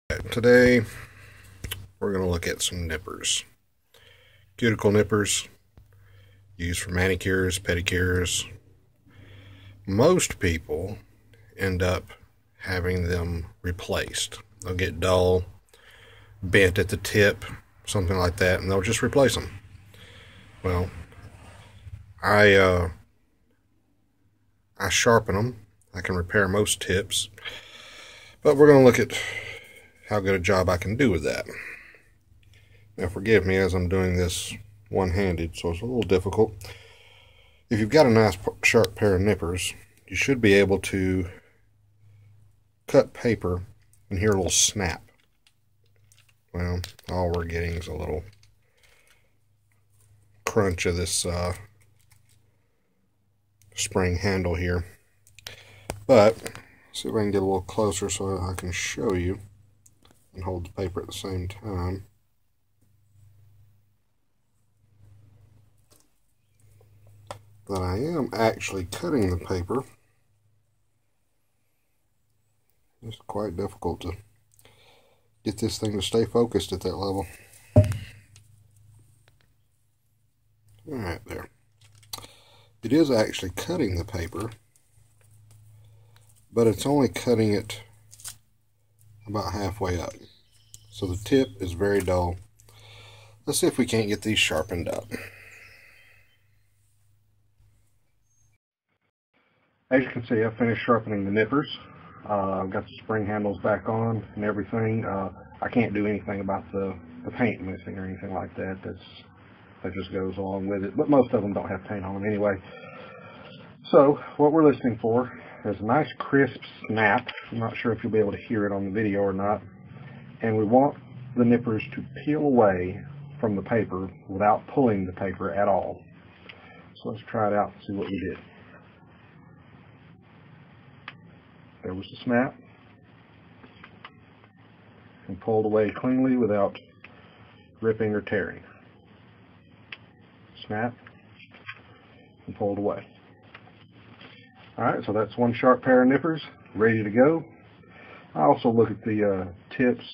Today we're going to look at some nippers. Cuticle nippers used for manicures, pedicures. Most people end up having them replaced. They'll get dull, bent at the tip, something like that, and they'll just replace them. Well, I sharpen them. I can repair most tips, but we're going to look at how good a job I can do with that. Now forgive me as I'm doing this one-handed, so it's a little difficult. If you've got a nice sharp pair of nippers, you should be able to cut paper and hear a little snap. Well, all we're getting is a little crunch of this spring handle here. But see if I can get a little closer so I can show you and hold the paper at the same time. That I am actually cutting the paper. It's quite difficult to get this thing to stay focused at that level. Alright, there. It is actually cutting the paper, but it's only cutting it about halfway up. So the tip is very dull. Let's see if we can't get these sharpened up. As you can see, I finished sharpening the nippers. I've got the spring handles back on and everything. I can't do anything about the paint missing or anything like that. That just goes along with it. But most of them don't have paint on them anyway. So what we're listening for is a nice crisp snap. I'm not sure if you'll be able to hear it on the video or not. And we want the nippers to peel away from the paper without pulling the paper at all. So let's try it out and see what we did. There was the snap, and pulled away cleanly without ripping or tearing. Snap, and pulled away. Alright, so that's one sharp pair of nippers ready to go. I also look at the tips,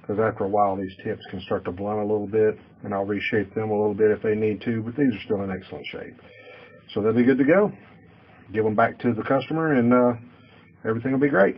because after a while these tips can start to blunt a little bit, and I'll reshape them a little bit if they need to, but these are still in excellent shape. So they'll be good to go. Give them back to the customer and everything will be great.